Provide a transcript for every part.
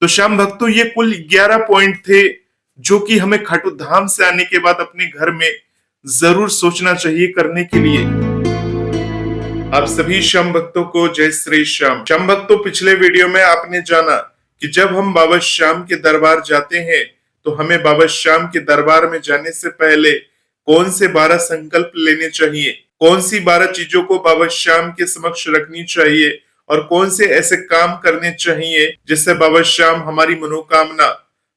तो श्याम भक्तों, ये कुल 11 पॉइंट थे जो कि हमें खाटू धाम से आने के बाद अपने घर में जरूर सोचना चाहिए करने के लिए। आप सभी श्याम भक्तों को जय श्री श्याम। श्याम भक्तों, पिछले वीडियो में आपने जाना कि जब हम बाबा श्याम के दरबार जाते हैं तो हमें बाबा श्याम के दरबार में जाने से पहले कौन से 12 संकल्प लेने चाहिए, कौन सी 12 चीजों को बाबा श्याम के समक्ष रखनी चाहिए और कौन से ऐसे काम करने चाहिए जिससे बाबा श्याम हमारी मनोकामना,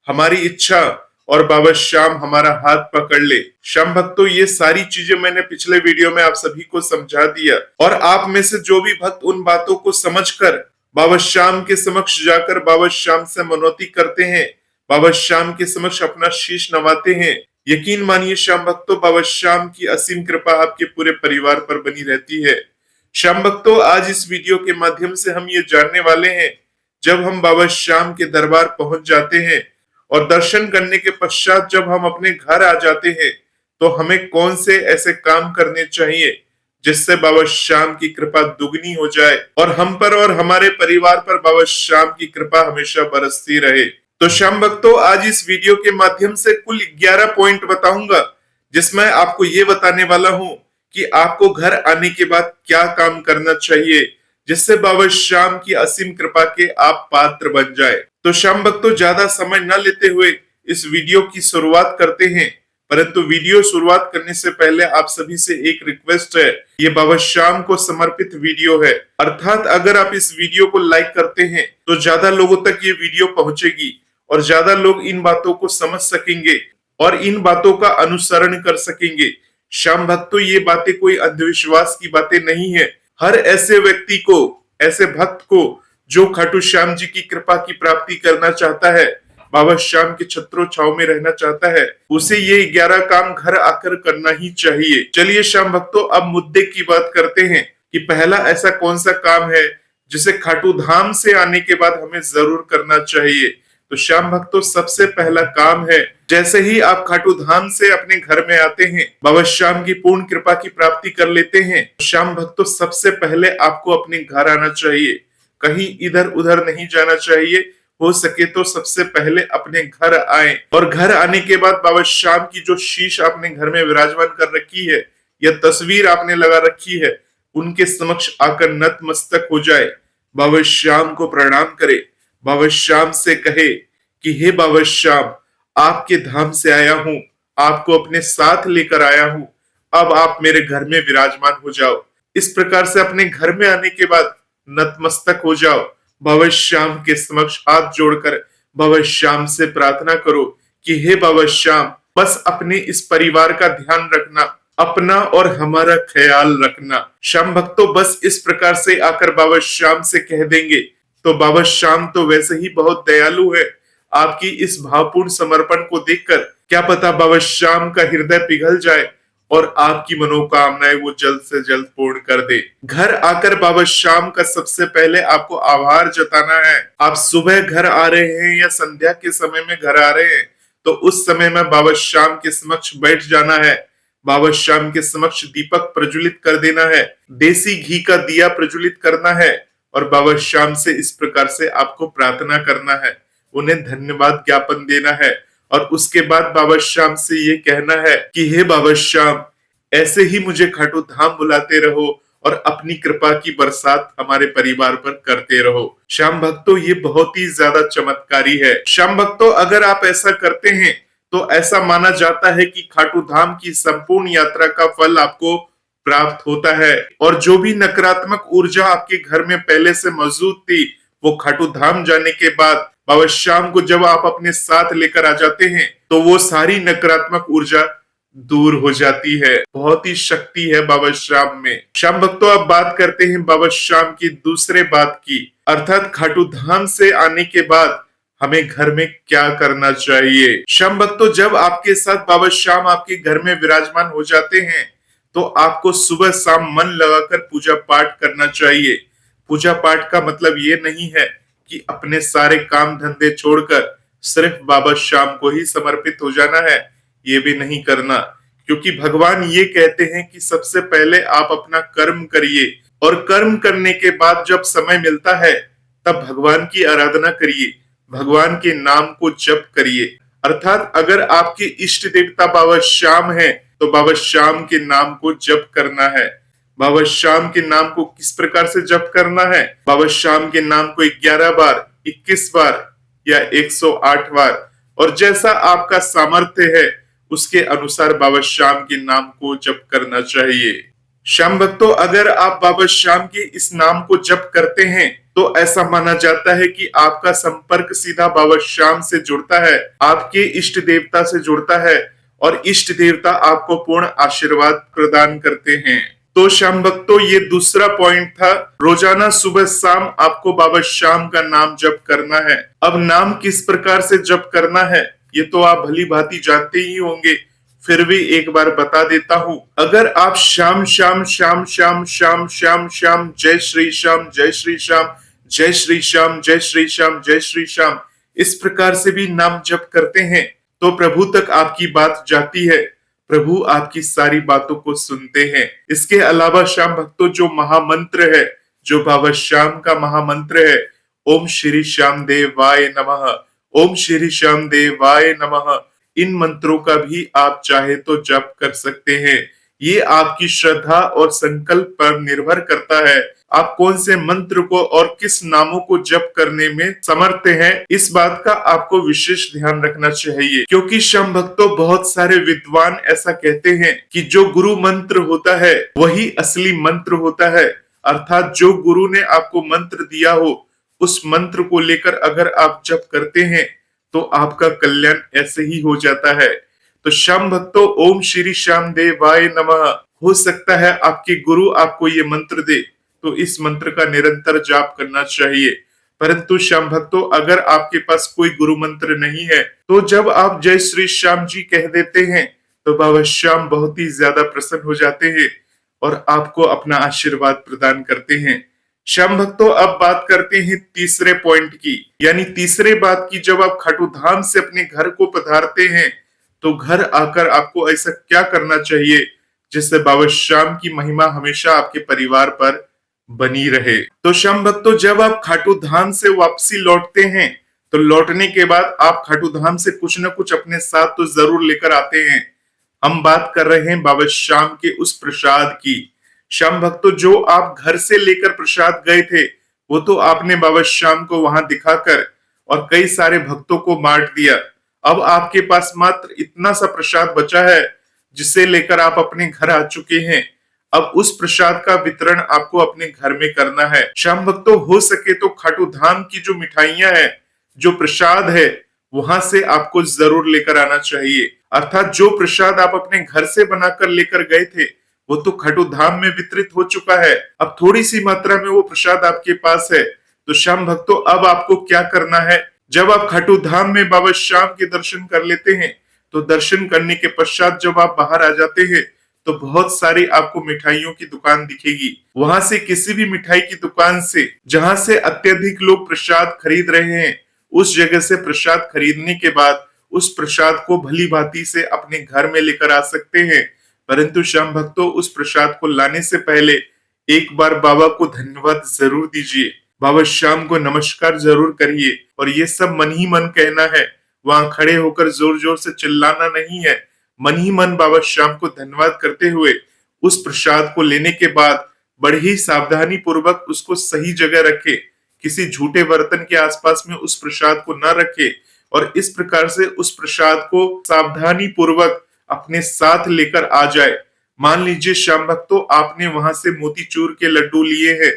हमारी इच्छा और बाबा श्याम हमारा हाथ पकड़ ले। श्याम भक्तों, ये सारी चीजें मैंने पिछले वीडियो में आप सभी को समझा दिया और आप में से जो भी भक्त उन बातों को समझकर बाबा श्याम के समक्ष जाकर बाबा श्याम से मनौती करते हैं, बाबा श्याम के समक्ष अपना शीश नवाते हैं, यकीन मानिए श्याम भक्तों, बाबा श्याम की असीम कृपा आपके पूरे परिवार पर बनी रहती है। श्याम भक्तों, आज इस वीडियो के माध्यम से हम ये जानने वाले हैं, जब हम बाबा श्याम के दरबार पहुंच जाते हैं और दर्शन करने के पश्चात जब हम अपने घर आ जाते हैं तो हमें कौन से ऐसे काम करने चाहिए जिससे बाबा श्याम की कृपा दुगनी हो जाए और हम पर और हमारे परिवार पर बाबा श्याम की कृपा हमेशा बरसती रहे। तो श्याम भक्तों, आज इस वीडियो के माध्यम से कुल 11 पॉइंट बताऊंगा जिसमें आपको ये बताने वाला हूं कि आपको घर आने के बाद क्या काम करना चाहिए जिससे बाबा श्याम की असीम कृपा के आप पात्र बन जाए। तो श्याम भक्तों, ज्यादा समय न लेते हुए इस वीडियो की शुरुआत करते हैं, परंतु वीडियो शुरुआत करने से पहले आप सभी से एक रिक्वेस्ट है, ये बाबा श्याम को समर्पित वीडियो है, अर्थात अगर आप इस वीडियो को लाइक करते हैं तो ज्यादा लोगों तक ये वीडियो पहुंचेगी और ज्यादा लोग इन बातों को समझ सकेंगे और इन बातों का अनुसरण कर सकेंगे। श्याम भक्तों, ये बातें कोई अंधविश्वास की बातें नहीं है। हर ऐसे व्यक्ति को, ऐसे भक्त को जो खाटू श्याम जी की कृपा की प्राप्ति करना चाहता है, बाबा श्याम के छत्रों छाव में रहना चाहता है, उसे ये 11 काम घर आकर करना ही चाहिए। चलिए श्याम भक्तों, अब मुद्दे की बात करते हैं कि पहला ऐसा कौन सा काम है जिसे खाटू धाम से आने के बाद हमें जरूर करना चाहिए। तो श्याम भक्तों, सबसे पहला काम है, जैसे ही आप खाटू धाम से अपने घर में आते हैं, बाबा श्याम की पूर्ण कृपा की प्राप्ति कर लेते हैं, श्याम भक्तों सबसे पहले आपको अपने घर आना चाहिए, कहीं इधर उधर नहीं जाना चाहिए। हो सके तो सबसे पहले अपने घर आए और घर आने के बाद बाबा श्याम की जो शीश आपने घर में विराजमान कर रखी है या तस्वीर आपने लगा रखी है, उनके समक्ष आकर नतमस्तक हो जाए, बाबा श्याम को प्रणाम करे, बाबा श्याम से कहे कि हे बाबा श्याम, आपके धाम से आया हूं, आपको अपने साथ लेकर आया हूं, अब आप मेरे घर में विराजमान हो जाओ। इस प्रकार से अपने घर में आने के बाद नतमस्तक हो जाओ, बाबा श्याम के समक्ष हाथ जोड़कर बाबा श्याम से प्रार्थना करो कि हे बाबा श्याम, बस अपने इस परिवार का ध्यान रखना, अपना और हमारा ख्याल रखना। श्याम भक्तों, बस इस प्रकार से आकर बाबा श्याम से कह देंगे तो बाबा श्याम तो वैसे ही बहुत दयालु है, आपकी इस भावपूर्ण समर्पण को देखकर क्या पता बाबा श्याम का हृदय पिघल जाए और आपकी मनोकामनाएं वो जल्द से जल्द पूर्ण कर दे। घर आकर बाबा श्याम का सबसे पहले आपको आभार जताना है। आप सुबह घर आ रहे हैं या संध्या के समय में घर आ रहे हैं तो उस समय में बाबा श्याम के समक्ष बैठ जाना है, बाबा श्याम के समक्ष दीपक प्रज्वलित कर देना है, देसी घी का दिया प्रज्वलित करना है और बाबा श्याम से इस प्रकार से आपको प्रार्थना करना है, उन्हें धन्यवाद ज्ञापन देना है और उसके बाद बाबा श्याम से ये कहना है कि हे बाबा श्याम, ऐसे ही मुझे खाटू धाम बुलाते रहो और अपनी कृपा की बरसात हमारे परिवार पर करते रहो। श्याम भक्तों, ये बहुत ही ज्यादा चमत्कारी है। श्याम भक्तों, अगर आप ऐसा करते हैं तो ऐसा माना जाता है कि खाटू धाम की संपूर्ण यात्रा का फल आपको प्राप्त होता है और जो भी नकारात्मक ऊर्जा आपके घर में पहले से मौजूद थी, वो खाटू धाम जाने के बाद बाबा श्याम को जब आप अपने साथ लेकर आ जाते हैं तो वो सारी नकारात्मक ऊर्जा दूर हो जाती है। बहुत ही शक्ति है बाबा श्याम में। श्याम भक्तों, अब बात करते हैं बाबा श्याम की दूसरे बात की, अर्थात खाटू धाम से आने के बाद हमें घर में क्या करना चाहिए। श्याम भक्तों, जब आपके साथ बाबा श्याम आपके घर में विराजमान हो जाते हैं तो आपको सुबह शाम मन लगाकर पूजा पाठ करना चाहिए। पूजा पाठ का मतलब ये नहीं है कि अपने सारे काम धंधे छोड़कर सिर्फ बाबा श्याम को ही समर्पित हो जाना है, ये भी नहीं करना, क्योंकि भगवान ये कहते हैं कि सबसे पहले आप अपना कर्म करिए और कर्म करने के बाद जब समय मिलता है तब भगवान की आराधना करिए, भगवान के नाम को जप करिए। अर्थात अगर आपके इष्ट देवता बाबा श्याम है तो बाबा श्याम के नाम को जप करना है। बाबा श्याम के नाम को किस प्रकार से जप करना है? बाबा श्याम के नाम को 11 बार, 21 बार या 108 बार, और जैसा आपका सामर्थ्य है उसके अनुसार बाबा श्याम के नाम को जप करना चाहिए। श्याम भक्तों, अगर आप बाबा श्याम के इस नाम को जप करते हैं तो ऐसा माना जाता है कि आपका संपर्क सीधा बाबा श्याम से जुड़ता है, आपके इष्ट देवता से जुड़ता है, और इष्ट देवता आपको पूर्ण आशीर्वाद प्रदान करते हैं। तो श्याम भक्तों, ये दूसरा पॉइंट था। रोजाना सुबह शाम आपको बाबा श्याम का नाम जप करना है। अब नाम किस प्रकार से जप करना है ये तो आप भली भांति जानते ही होंगे, फिर भी एक बार बता देता हूं। अगर आप श्याम श्याम श्याम श्याम श्याम श्याम श्याम जय श्री श्याम जय श्री श्याम जय श्री श्याम जय श्री श्याम जय श्री श्याम इस प्रकार से भी नाम जप करते हैं तो प्रभु तक आपकी बात जाती है, प्रभु आपकी सारी बातों को सुनते हैं। इसके अलावा श्याम भक्तों, जो महामंत्र है, जो बाबा श्याम का महामंत्र है, ओम श्री श्याम देवाय नमः, ओम श्री श्याम देवाय नमः, इन मंत्रों का भी आप चाहे तो जप कर सकते हैं। ये आपकी श्रद्धा और संकल्प पर निर्भर करता है, आप कौन से मंत्र को और किस नामों को जप करने में समर्थ हैं, इस बात का आपको विशेष ध्यान रखना चाहिए। क्योंकि श्याम भक्तों, बहुत सारे विद्वान ऐसा कहते हैं कि जो गुरु मंत्र होता है वही असली मंत्र होता है। अर्थात जो गुरु ने आपको मंत्र दिया हो उस मंत्र को लेकर अगर आप जप करते हैं तो आपका कल्याण ऐसे ही हो जाता है। तो श्याम भक्तों, ओम श्री श्याम देवाय नमः, हो सकता है आपके गुरु आपको ये मंत्र दे तो इस मंत्र का निरंतर जाप करना चाहिए। परंतु श्याम भक्तों, अगर आपके पास कोई गुरु मंत्र नहीं है तो जब आप जय श्री श्याम जी कह देते हैं तो बाबा श्याम बहुत ही ज्यादा प्रसन्न हो जाते हैं और आपको अपना आशीर्वाद प्रदान करते हैं। श्याम भक्तों, अब बात करते हैं तीसरे पॉइंट की, यानी तीसरे बात की। जब आप खाटू धाम से अपने घर को पधारते हैं तो घर आकर आपको ऐसा क्या करना चाहिए जिससे बाबा श्याम की महिमा हमेशा आपके परिवार पर बनी रहे। तो श्याम भक्तों, जब आप खाटू धाम से वापसी लौटते हैं तो लौटने के बाद आप खाटू धाम से कुछ न कुछ अपने साथ तो जरूर लेकर आते हैं। हम बात कर रहे हैं बाबा श्याम के उस प्रसाद की। श्याम भक्तों, जो आप घर से लेकर प्रसाद गए थे वो तो आपने बाबा श्याम को वहां दिखाकर और कई सारे भक्तों को बांट दिया। अब आपके पास मात्र इतना सा प्रसाद बचा है जिसे लेकर आप अपने घर आ चुके हैं। अब उस प्रसाद का वितरण आपको अपने घर में करना है। श्याम भक्तों, हो सके तो खाटू धाम की जो मिठाइयां हैं, जो प्रसाद है, वहां से आपको जरूर लेकर आना चाहिए। अर्थात जो प्रसाद आप अपने घर से बनाकर लेकर गए थे वो तो खाटू धाम में वितरित हो चुका है, अब थोड़ी सी मात्रा में वो प्रसाद आपके पास है। तो श्याम भक्तों, अब आपको क्या करना है? जब आप खाटू धाम में बाबा श्याम के दर्शन कर लेते हैं तो दर्शन करने के पश्चात जब आप बाहर आ जाते हैं तो बहुत सारी आपको मिठाइयों की दुकान दिखेगी। वहां से किसी भी मिठाई की दुकान से जहां से अत्यधिक लोग प्रसाद खरीद रहे हैं उस जगह से प्रसाद खरीदने के बाद उस प्रसाद को भली भांति से अपने घर में लेकर आ सकते हैं। परंतु श्याम भक्तों, उस प्रसाद को लाने से पहले एक बार बाबा को धन्यवाद जरूर दीजिए, बाबा श्याम को नमस्कार जरूर करिए। और ये सब मन ही मन कहना है, वहां खड़े होकर जोर जोर से चिल्लाना नहीं है। मन ही मन बाबा श्याम को धन्यवाद करते हुए उस प्रसाद को लेने के बाद बड़ी ही सावधानी पूर्वक उसको सही जगह रखे, किसी झूठे बर्तन के आसपास में उस प्रसाद को न रखे और इस प्रकार से उस प्रसाद को सावधानी पूर्वक अपने साथ लेकर आ जाए। मान लीजिए श्याम भक्तों, आपने वहां से मोतीचूर के लड्डू लिए हैं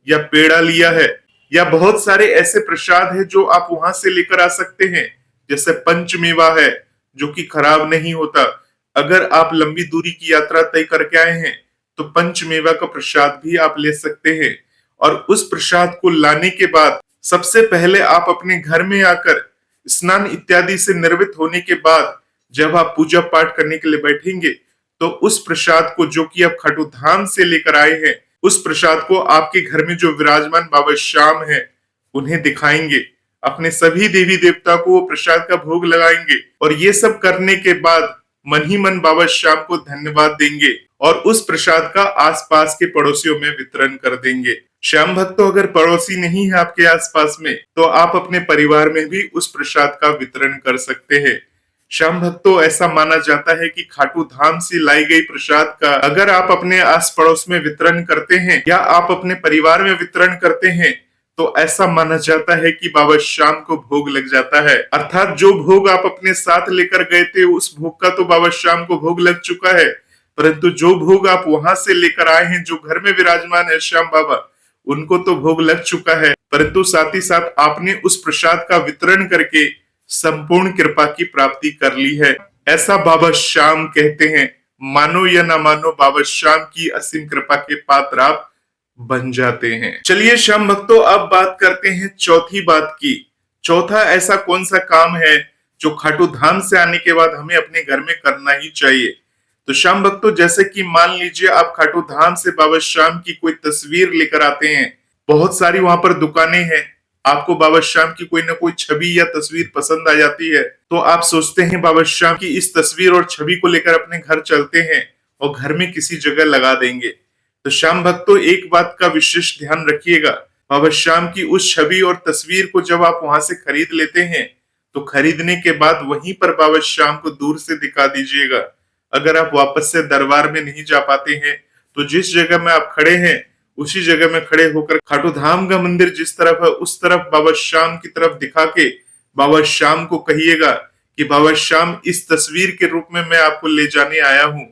या पेड़ा लिया है या बहुत सारे ऐसे प्रसाद है जो आप वहां से लेकर आ सकते हैं, जैसे पंचमेवा है जो कि खराब नहीं होता। अगर आप लंबी दूरी की यात्रा तय करके आए हैं तो पंचमेवा का प्रसाद भी आप ले सकते हैं। और उस प्रसाद को लाने के बाद सबसे पहले आप अपने घर में आकर स्नान इत्यादि से निर्वित होने के बाद जब आप पूजा पाठ करने के लिए बैठेंगे तो उस प्रसाद को जो कि आप खाटू धाम से लेकर आए हैं उस प्रसाद को आपके घर में जो विराजमान बाबा श्याम है उन्हें दिखाएंगे, अपने सभी देवी देवता को वो प्रसाद का भोग लगाएंगे और ये सब करने के बाद मन ही मन बाबा श्याम को धन्यवाद देंगे और उस प्रसाद का आसपास के पड़ोसियों में वितरण कर देंगे। श्याम भक्तों, अगर पड़ोसी नहीं है आपके आसपास में, तो आप अपने परिवार में भी उस प्रसाद का वितरण कर सकते हैं। श्याम भक्तों, ऐसा माना जाता है कि खाटू धाम से लाई गई प्रसाद का अगर आप अपने आस पड़ोस में वितरण करते हैं या आप अपने परिवार में वितरण करते हैं, तो ऐसा माना जाता है कि बाबा श्याम को भोग लग जाता है। अर्थात जो भोग आप अपने साथ लेकर गए थे, उस भोग का तो बाबा श्याम को भोग लग चुका है, परंतु जो भोग आप वहां से लेकर आए हैं, जो घर में विराजमान है श्याम बाबा, उनको तो भोग लग चुका है, परंतु साथ ही साथ आपने उस प्रसाद का वितरण करके संपूर्ण कृपा की प्राप्ति कर ली है। ऐसा बाबा श्याम कहते हैं। मानो या ना मानो, बाबा श्याम की असीम कृपा के पात्र आप बन जाते हैं। चलिए श्याम भक्तों, अब बात करते हैं चौथी बात की। चौथा ऐसा कौन सा काम है जो खाटू धाम से आने के बाद हमें अपने घर में करना ही चाहिए? तो श्याम भक्तों, जैसे कि मान लीजिए आप खाटू धाम से बाबा श्याम की कोई तस्वीर लेकर आते हैं। बहुत सारी वहां पर दुकानें हैं, आपको बाबा श्याम की कोई ना कोई छवि या तस्वीर पसंद आ जाती है, तो आप सोचते हैं बाबा श्याम की इस तस्वीर और छवि को लेकर अपने घर चलते हैं और घर में किसी जगह लगा देंगे। तो श्याम भक्तों, एक बात का विशेष ध्यान रखिएगा, बाबा श्याम की उस छवि और तस्वीर को जब आप वहां से खरीद लेते हैं, तो खरीदने के बाद वहीं पर बाबा श्याम को दूर से दिखा दीजिएगा। अगर आप वापस से दरबार में नहीं जा पाते हैं, तो जिस जगह में आप खड़े हैं उसी जगह में खड़े होकर खाटू धाम का मंदिर जिस तरफ है उस तरफ बाबा श्याम की तरफ दिखा के बाबा श्याम को कहिएगा कि बाबा श्याम, इस तस्वीर के रूप में मैं आपको ले जाने आया हूं,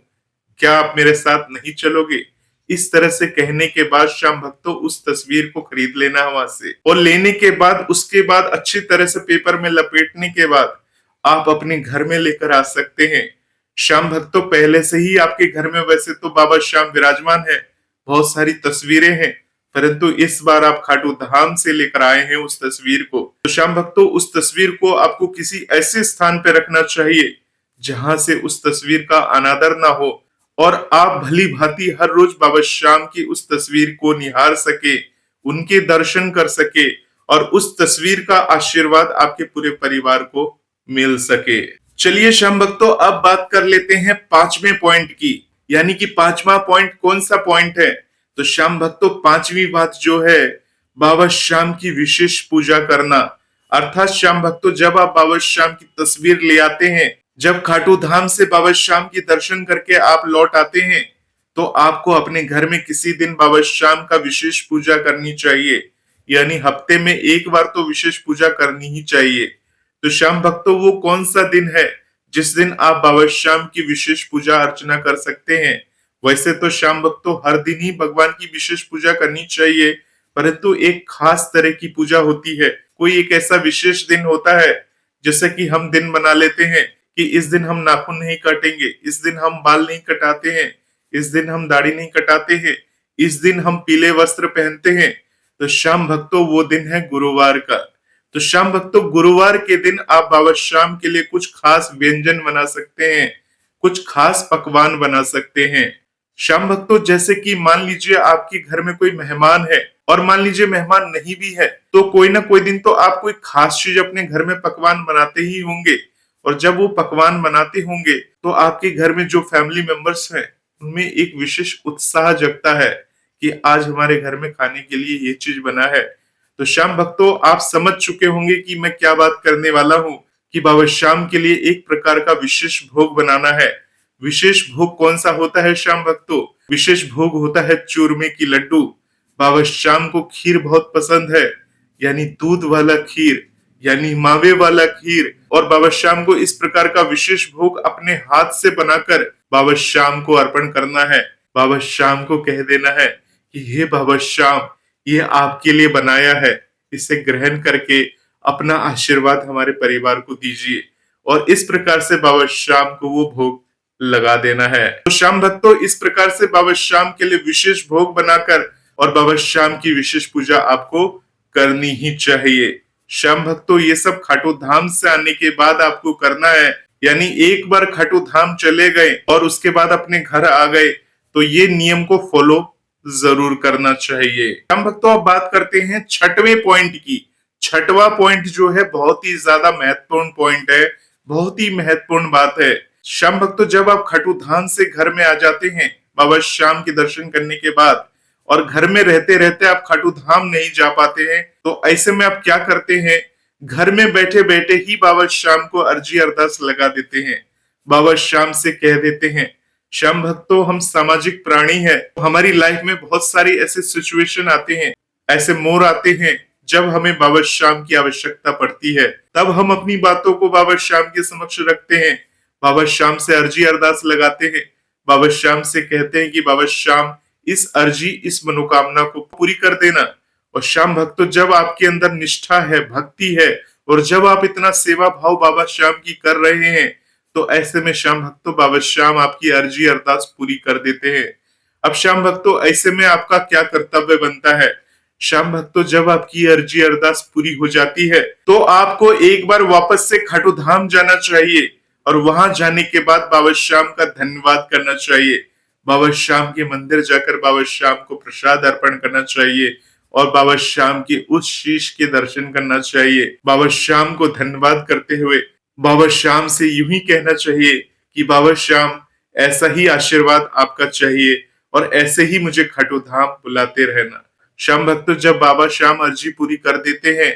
क्या आप मेरे साथ नहीं चलोगे? इस तरह से कहने के बाद श्याम भक्तों, उस तस्वीर को खरीद लेना वहां से, और लेने के बाद उसके बाद अच्छी तरह से पेपर में लपेटने के बाद आप अपने घर में लेकर आ सकते हैं। श्याम भक्तों, पहले से ही आपके घर में वैसे तो बाबा श्याम विराजमान है, बहुत सारी तस्वीरें हैं, परंतु इस बार आप खाटू धाम से लेकर आए हैं उस तस्वीर को। तो श्याम भक्तों, उस तस्वीर को आपको किसी ऐसे स्थान पर रखना चाहिए जहां से उस तस्वीर का अनादर ना हो, और आप भली भांति हर रोज बाबा श्याम की उस तस्वीर को निहार सके, उनके दर्शन कर सके, और उस तस्वीर का आशीर्वाद आपके पूरे परिवार को मिल सके। चलिए श्याम भक्तों, अब बात कर लेते हैं पांचवें पॉइंट की, यानी कि पांचवा पॉइंट कौन सा पॉइंट है? तो श्याम भक्तों, पांचवी बात जो है, बाबा श्याम की विशेष पूजा करना। अर्थात श्याम भक्तों, जब आप बाबा श्याम की तस्वीर ले आते हैं, जब खाटू धाम से बाबा श्याम की दर्शन करके आप लौट आते हैं, तो आपको अपने घर में किसी दिन बाबा श्याम का विशेष पूजा करनी चाहिए, यानी हफ्ते में एक बार तो विशेष पूजा करनी ही चाहिए। तो श्याम भक्तों, वो कौन सा दिन है जिस दिन आप बाबा श्याम की विशेष पूजा अर्चना कर सकते हैं? वैसे तो श्याम भक्तों, हर दिन ही भगवान की विशेष पूजा करनी चाहिए, परंतु एक खास तरह की पूजा होती है। कोई एक ऐसा विशेष दिन होता है, जैसे कि हम दिन बना लेते हैं कि इस दिन हम नाखून नहीं काटेंगे, इस दिन हम बाल नहीं कटाते हैं, इस दिन हम दाढ़ी नहीं कटाते हैं, इस दिन हम पीले वस्त्र पहनते हैं। तो श्याम भक्तों, वो दिन है गुरुवार का। तो श्याम भक्तों, गुरुवार के दिन आप बाबा श्याम के लिए कुछ खास व्यंजन बना सकते हैं, कुछ खास पकवान बना सकते हैं। श्याम भक्तों, जैसे कि मान लीजिए आपके घर में कोई मेहमान है, और मान लीजिए मेहमान नहीं भी है, तो कोई ना कोई दिन तो आप कोई खास चीज अपने घर में पकवान बनाते ही होंगे, और जब वो पकवान बनाते होंगे तो आपके घर में जो फैमिली मेंबर्स हैं उनमें एक विशेष उत्साह जगता है कि आज हमारे घर में खाने के लिए ये चीज बना है। तो श्याम भक्तों, आप समझ चुके होंगे कि मैं क्या बात करने वाला हूं, कि बाबा श्याम के लिए एक प्रकार का विशेष भोग बनाना है। विशेष भोग कौन सा होता है श्याम भक्तों? विशेष भोग होता है चूरमे की लड्डू। बाबा श्याम को खीर बहुत पसंद है, यानी दूध वाला खीर, यानी मावे वाला खीर, और बाबा श्याम को इस प्रकार का विशेष भोग अपने हाथ से बनाकर बाबा श्याम को अर्पण करना है। बाबा श्याम को कह देना है कि हे बाबा श्याम, ये आपके लिए बनाया है, इसे ग्रहण करके अपना आशीर्वाद हमारे परिवार को दीजिए, और इस प्रकार से बाबा श्याम को वो भोग लगा देना है। तो श्याम भक्तों, इस प्रकार से बाबा श्याम के लिए विशेष भोग बनाकर और बाबा श्याम की विशेष पूजा आपको करनी ही चाहिए। श्याम भक्तों, ये सब खाटू धाम से आने के बाद आपको करना है, यानी एक बार खाटू धाम चले गए और उसके बाद अपने घर आ गए, तो ये नियम को फॉलो जरूर करना चाहिए। श्याम भक्तों, अब बात करते हैं छठवें पॉइंट की। छठवां पॉइंट जो है बहुत ही ज्यादा महत्वपूर्ण पॉइंट है, बहुत ही महत्वपूर्ण बात है। श्याम भक्तों, जब आप खाटू धाम से घर में आ जाते हैं बाबा श्याम के दर्शन करने के बाद, और घर में रहते रहते आप खाटू धाम नहीं जा पाते हैं, तो ऐसे में आप क्या करते हैं, घर में बैठे बैठे ही बाबा श्याम को अर्जी अरदास लगा देते हैं। बाबा श्याम से कह देते हैं, श्याम भक्तों हम सामाजिक प्राणी हैं, हमारी लाइफ में बहुत सारी ऐसे सिचुएशन आते हैं, ऐसे मोड़ आते हैं जब हमें बाबा श्याम की आवश्यकता पड़ती है। तब हम अपनी बातों को बाबा श्याम के समक्ष रखते हैं, बाबा श्याम से अर्जी अरदास लगाते हैं, बाबा श्याम से कहते हैं कि बाबा श्याम इस अर्जी इस मनोकामना को पूरी कर देना। और श्याम भक्तों जब आपके अंदर निष्ठा है, भक्ति है, और जब आप इतना सेवा भाव बाबा श्याम की कर रहे हैं, तो ऐसे में श्याम भक्तों बाबा श्याम आपकी अर्जी अरदास पूरी कर देते हैं। अब श्याम भक्तों ऐसे में आपका क्या कर्तव्य बनता है, श्याम भक्तों जब आपकी अर्जी अरदास पूरी हो जाती है तो आपको एक बार वापस से खाटू धाम जाना चाहिए और वहां जाने के बाद बाबा श्याम का धन्यवाद करना चाहिए। बाबा श्याम के मंदिर जाकर बाबा श्याम को प्रसाद अर्पण करना चाहिए और बाबा श्याम के उस शीश के दर्शन करना चाहिए। बाबा श्याम को धन्यवाद करते हुए बाबा श्याम से यूं ही कहना चाहिए कि बाबा श्याम ऐसा ही आशीर्वाद आपका चाहिए और ऐसे ही मुझे खाटू धाम बुलाते रहना। श्याम भक्तों जब बाबा श्याम अर्जी पूरी कर देते हैं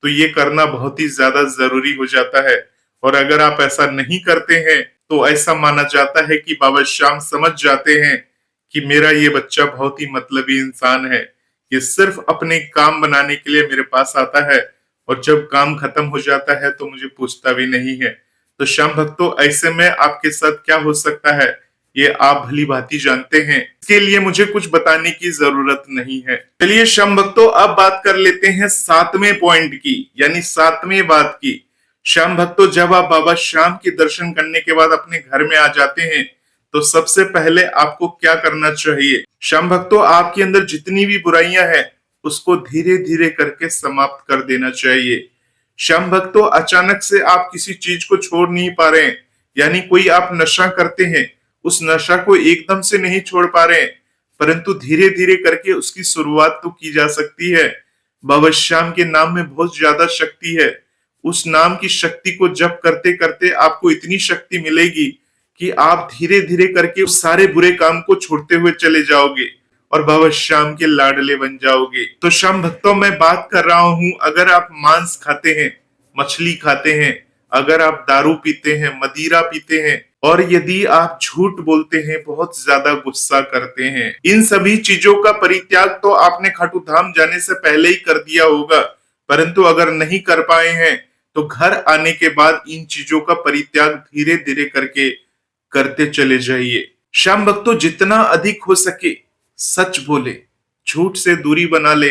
तो ये करना बहुत ही ज्यादा जरूरी हो जाता है, और अगर आप ऐसा नहीं करते हैं तो ऐसा माना जाता है कि बाबा श्याम समझ जाते हैं कि मेरा ये बच्चा बहुत ही मतलबी इंसान है, ये सिर्फ अपने काम बनाने के लिए मेरे पास आता है और जब काम खत्म हो जाता है तो मुझे पूछता भी नहीं है। तो श्याम भक्तों ऐसे में आपके साथ क्या हो सकता है ये आप भली भांति जानते हैं, इसके लिए मुझे कुछ बताने की जरूरत नहीं है। चलिए श्याम भक्तों अब बात कर लेते हैं 7वें पॉइंट की, यानी 7वें बात की। श्याम भक्तों जब आप बाबा श्याम के दर्शन करने के बाद अपने घर में आ जाते हैं तो सबसे पहले आपको क्या करना चाहिए, श्याम भक्तों आपके अंदर जितनी भी बुराइयां हैं उसको धीरे धीरे करके समाप्त कर देना चाहिए। श्याम भक्तों अचानक से आप किसी चीज को छोड़ नहीं पा रहे हैं, यानी कोई आप नशा करते हैं, उस नशा को एकदम से नहीं छोड़ पा रहे हैं, परंतु धीरे धीरे करके उसकी शुरुआत तो की जा सकती है। बाबा श्याम के नाम में बहुत ज्यादा शक्ति है, उस नाम की शक्ति को जप करते करते आपको इतनी शक्ति मिलेगी कि आप धीरे धीरे करके उस सारे बुरे काम को छोड़ते हुए चले जाओगे और बाबा श्याम के लाडले बन जाओगे। तो श्याम भक्तों मैं बात कर रहा हूं, अगर आप मांस खाते हैं, मछली खाते हैं, अगर आप दारू पीते हैं, मदिरा पीते हैं, और यदि आप झूठ बोलते हैं, बहुत ज्यादा गुस्सा करते हैं, इन सभी चीजों का परित्याग तो आपने खाटू धाम जाने से पहले ही कर दिया होगा, परंतु अगर नहीं कर पाए हैं तो घर आने के बाद इन चीजों का परित्याग धीरे धीरे करके करते चले जाइए। श्याम भक्तों जितना अधिक हो सके सच बोले, झूठ से दूरी बना ले।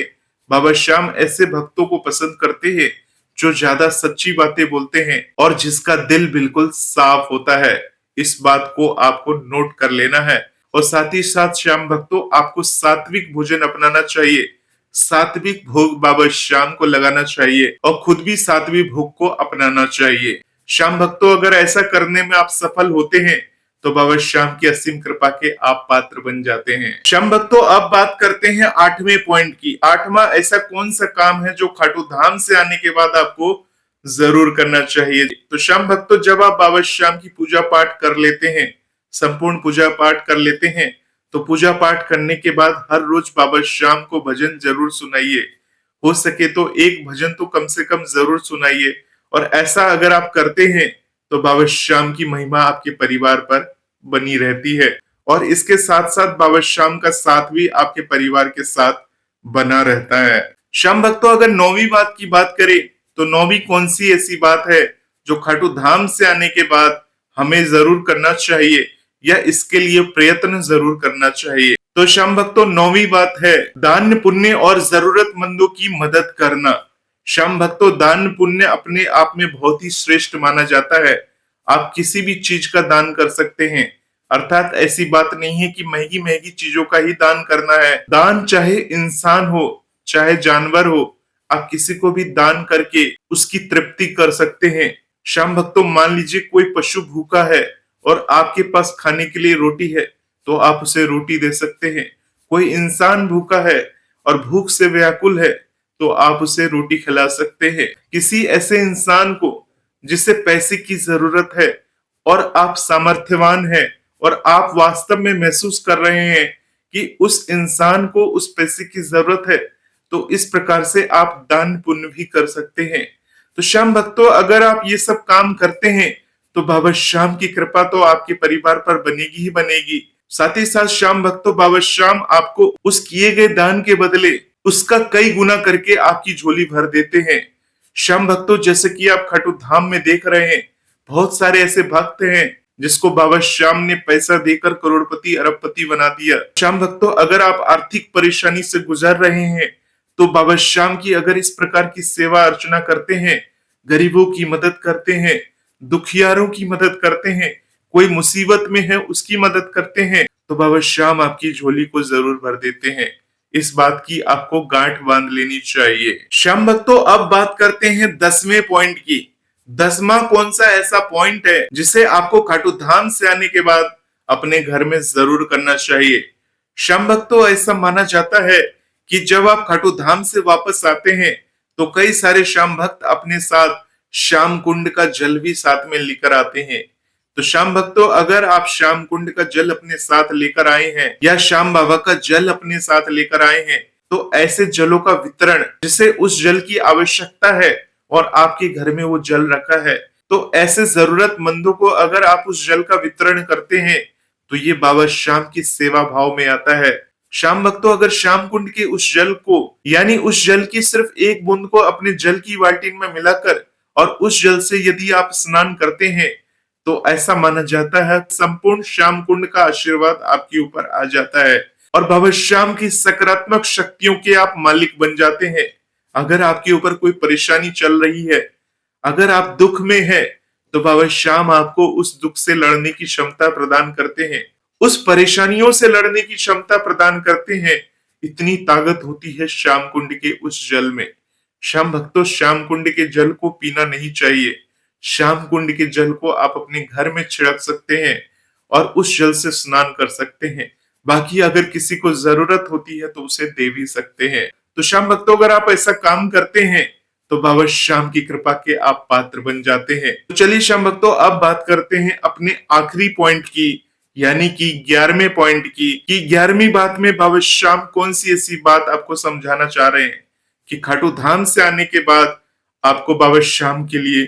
बाबा श्याम ऐसे भक्तों को पसंद करते हैं जो ज्यादा सच्ची बातें बोलते हैं और जिसका दिल बिल्कुल साफ होता है। इस बात को आपको नोट कर लेना है। और साथ ही साथ श्याम भक्तों आपको सात्विक भोजन अपनाना चाहिए, सात्विक भोग बाबा श्याम को लगाना चाहिए और खुद भी सात्विक भोग को अपनाना चाहिए। श्याम भक्तों अगर ऐसा करने में आप सफल होते हैं तो बाबा श्याम की असीम कृपा के आप पात्र बन जाते हैं। श्याम भक्तों अब बात करते हैं 8वें पॉइंट की। 8वां ऐसा कौन सा काम है जो खाटू धाम से आने के बाद आपको जरूर करना चाहिए। तो श्याम भक्तों जब आप बाबा श्याम की पूजा पाठ कर लेते हैं, संपूर्ण पूजा पाठ कर लेते हैं, तो पूजा पाठ करने के बाद हर रोज बाबा श्याम को भजन जरूर सुनाइए। हो सके तो एक भजन तो कम से कम जरूर सुनाइए। और ऐसा अगर आप करते हैं तो बाबा श्याम की महिमा आपके परिवार पर बनी रहती है और इसके साथ साथ बाबा श्याम का साथ भी आपके परिवार के साथ बना रहता है। श्याम भक्तों अगर 9वीं बात की बात करें तो 9वीं कौन सी ऐसी बात है जो खाटू धाम से आने के बाद हमें जरूर करना चाहिए या इसके लिए प्रयत्न जरूर करना चाहिए। तो श्याम भक्तों 9वीं बात है दान पुण्य और जरूरतमंदों की मदद करना। श्याम भक्तों दान पुण्य अपने आप में बहुत ही श्रेष्ठ माना जाता है। आप किसी भी चीज का दान कर सकते हैं, अर्थात ऐसी बात नहीं है कि महंगी महंगी चीजों का ही दान करना है। दान चाहे इंसान हो चाहे जानवर हो, आप किसी को भी दान करके उसकी तृप्ति कर सकते हैं। श्याम भक्तों मान लीजिए कोई पशु भूखा है और आपके पास खाने के लिए रोटी है तो आप उसे रोटी दे सकते हैं। कोई इंसान भूखा है और भूख से व्याकुल है तो आप उसे रोटी खिला सकते हैं। किसी ऐसे इंसान को जिसे पैसे की जरूरत है और आप सामर्थ्यवान हैं और आप वास्तव में महसूस कर रहे हैं कि उस इंसान को उस पैसे की जरूरत है, तो इस प्रकार से आप दान पुण्य भी कर सकते हैं। तो श्याम भक्तों, अगर आप ये सब काम करते हैं तो बाबा श्याम की कृपा तो आपके परिवार पर बनेगी ही बनेगी। साथ ही साथ श्याम भक्तों, बाबा श्याम आपको उस किए गए दान के बदले उसका कई गुना करके आपकी झोली भर देते हैं। श्याम भक्तों, जैसे कि आप खाटू धाम में देख रहे हैं, बहुत सारे ऐसे भक्त हैं जिसको बाबा श्याम ने पैसा देकर करोड़पति अरबपति बना दिया। श्याम भक्तों, अगर आप आर्थिक परेशानी से गुजर रहे हैं तो बाबा श्याम की अगर इस प्रकार की सेवा अर्चना करते हैं, गरीबों की मदद करते हैं, दुखियारों की मदद करते हैं, कोई मुसीबत में है उसकी मदद करते हैं, तो बाबा श्याम आपकी झोली को जरूर भर देते हैं। इस बात की आपको गांठ बांध लेनी चाहिए। श्याम भक्तों, अब बात करते हैं 10वें पॉइंट की। 10वां कौन सा ऐसा पॉइंट है जिसे आपको खाटू धाम से आने के बाद अपने घर में जरूर करना चाहिए। श्याम भक्तों, ऐसा माना जाता है कि जब आप खाटू धाम से वापस आते हैं तो कई सारे श्याम भक्त अपने साथ श्याम कुंड का जल भी साथ में लेकर आते हैं। तो श्याम भक्तों, अगर आप श्याम कुंड का जल अपने साथ लेकर आए हैं या श्याम बाबा का जल अपने साथ लेकर आए हैं, तो ऐसे जलों का वितरण, जिसे उस जल की आवश्यकता है और आपके घर में वो जल रखा है, तो ऐसे जरूरतमंदों को अगर आप उस जल का वितरण करते हैं तो ये बाबा श्याम की सेवा भाव में आता है। श्याम भक्तों, अगर श्याम कुंड के उस जल को, यानी उस जल की सिर्फ एक बूंद को अपने जल की बाल्टी में मिलाकर और उस जल से यदि आप स्नान करते हैं तो ऐसा माना जाता है संपूर्ण श्याम कुंड का आशीर्वाद आपके ऊपर आ जाता है और बाबा श्याम की सकारात्मक शक्तियों के आप मालिक बन जाते हैं। अगर आपके ऊपर कोई परेशानी चल रही है, अगर आप दुख में हैं, तो बाबा श्याम आपको उस दुख से लड़ने की क्षमता प्रदान करते हैं, उस परेशानियों से लड़ने की क्षमता प्रदान करते हैं। इतनी ताकत होती है श्याम कुंड के उस जल में। श्याम भक्तों, श्याम कुंड के जल को पीना नहीं चाहिए। श्याम कुंड के जल को आप अपने घर में छिड़क सकते हैं और उस जल से स्नान कर सकते हैं। बाकी अगर किसी को जरूरत होती है तो उसे दे भी सकते हैं। तो श्याम भक्तों, अगर आप ऐसा काम करते हैं तो बाबा श्याम की कृपा के आप पात्र बन जाते हैं। तो चलिए श्याम भक्तों, अब बात करते हैं अपने आखिरी पॉइंट की, यानी कि 11वें पॉइंट की, कि 11वीं बात में बाबा श्याम कौन सी ऐसी बात आपको समझाना चाह रहे हैं कि खाटू धाम से आने के बाद आपको बाबा श्याम के लिए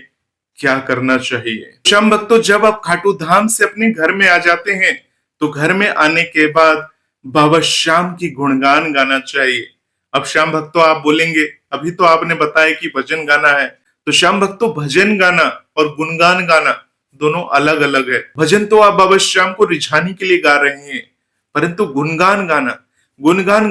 क्या करना चाहिए। श्याम भक्तों, जब आप खाटू धाम से अपने घर में आ जाते हैं तो घर में आने के बाद बाबा श्याम की गुणगान गाना चाहिए। अब श्याम भक्तों, आप बोलेंगे अभी तो आपने बताया कि भजन गाना है, तो श्याम भक्तों, भजन गाना और गुणगान गाना दोनों अलग अलग है। भजन तो आप बाबा श्याम को रिझाने के लिए गा रहे हैं, परंतु गुणगान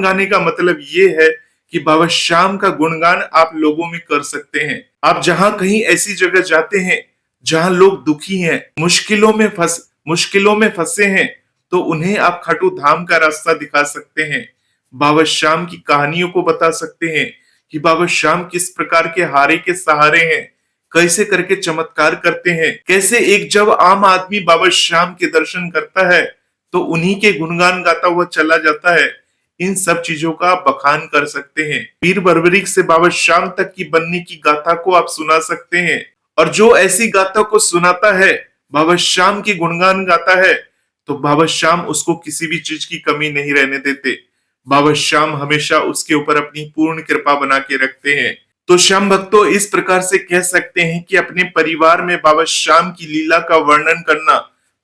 गाने का मतलब ये है कि बाबा श्याम का गुणगान आप लोगों में कर सकते हैं। आप जहां कहीं ऐसी जगह जाते हैं जहां लोग दुखी हैं, मुश्किलों में फंसे हैं, तो उन्हें आप खाटू धाम का रास्ता दिखा सकते हैं। बाबा श्याम की कहानियों को बता सकते हैं कि बाबा श्याम किस प्रकार के हारे के सहारे हैं, कैसे करके चमत्कार करते हैं, कैसे एक जब आम आदमी बाबा श्याम के दर्शन करता है तो उन्हीं के गुणगान गाता हुआ चला जाता है। इन सब चीजों का आप बखान कर सकते हैं। पीर बर्बरीक से बाबा श्याम तक की बनने की गाथा को आप सुना सकते हैं, और जो ऐसी गाथा को सुनाता है, बाबा श्याम की गुणगान गाता है, तो बाबा श्याम उसको किसी भी चीज की कमी नहीं रहने देते। बाबा श्याम हमेशा उसके ऊपर अपनी पूर्ण कृपा बना के रखते हैं। तो श्याम भक्तों, इस प्रकार से कह सकते हैं कि अपने परिवार में बाबा श्याम की लीला का वर्णन करना,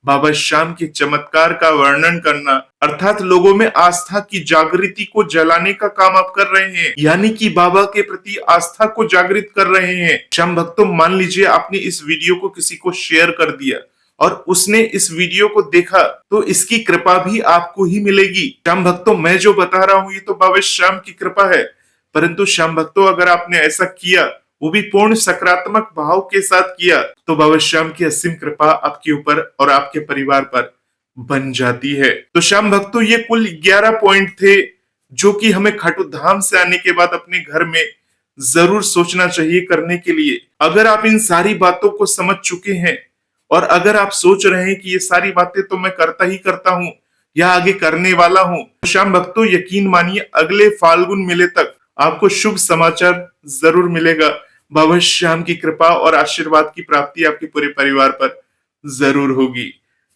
बाबा श्याम के चमत्कार का वर्णन करना, अर्थात लोगों में आस्था की जागृति को जलाने का काम आप कर रहे हैं, यानी कि बाबा के प्रति आस्था को जागृत कर रहे हैं। श्याम भक्तों, मान लीजिए आपने इस वीडियो को किसी को शेयर कर दिया और उसने इस वीडियो को देखा, तो इसकी कृपा भी आपको ही मिलेगी। श्याम भक्तों, मैं जो बता रहा हूं ये तो बाबा श्याम की कृपा है, परंतु श्याम भक्तों, अगर आपने ऐसा किया, वो भी पूर्ण सकारात्मक भाव के साथ किया, तो बाबा श्याम की असीम कृपा आपके ऊपर और आपके परिवार पर बन जाती है। तो श्याम भक्तों, ये कुल 11 पॉइंट थे जो कि हमें खाटू धाम से आने के बाद अपने घर में जरूर सोचना चाहिए करने के लिए। अगर आप इन सारी बातों को समझ चुके हैं और अगर आप सोच रहे हैं कि ये सारी बातें तो मैं करता ही करता हूं या आगे करने वाला हूं, तो श्याम भक्तों, यकीन मानिए अगले फाल्गुन मेले तक आपको शुभ समाचार जरूर मिलेगा। बाबा श्याम की कृपा और आशीर्वाद की प्राप्ति आपके पूरे परिवार पर जरूर होगी।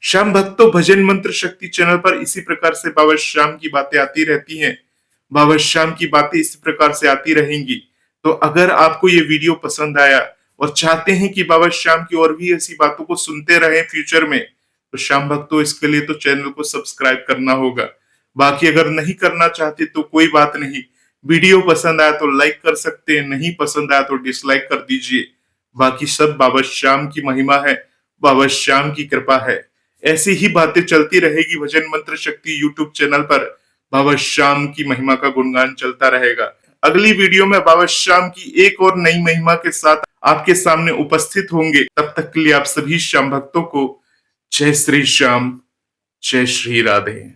श्याम भक्तों, भजन मंत्र शक्ति चैनल पर इसी प्रकार से बाबा श्याम की बातें आती रहती हैं। बाबा श्याम की बातें इसी प्रकार से आती रहेंगी। तो अगर आपको ये वीडियो पसंद आया और चाहते हैं कि बाबा श्याम की और भी ऐसी बातों को सुनते रहें फ्यूचर में, तो श्याम भक्तों इसके लिए तो चैनल को सब्सक्राइब करना होगा। बाकी अगर नहीं करना चाहते तो कोई बात नहीं, वीडियो पसंद आया तो लाइक कर सकते हैं, नहीं पसंद आया तो डिसलाइक कर दीजिए। बाकी सब बाबा श्याम की महिमा है, बाबा श्याम की कृपा है। ऐसी ही बातें चलती रहेगी भजन मंत्र शक्ति यूट्यूब चैनल पर। बाबा श्याम की महिमा का गुणगान चलता रहेगा। अगली वीडियो में बाबा श्याम की एक और नई महिमा के साथ आपके सामने उपस्थित होंगे। तब तक के लिए आप सभी श्याम भक्तों को जय श्री श्याम, जय श्री राधे।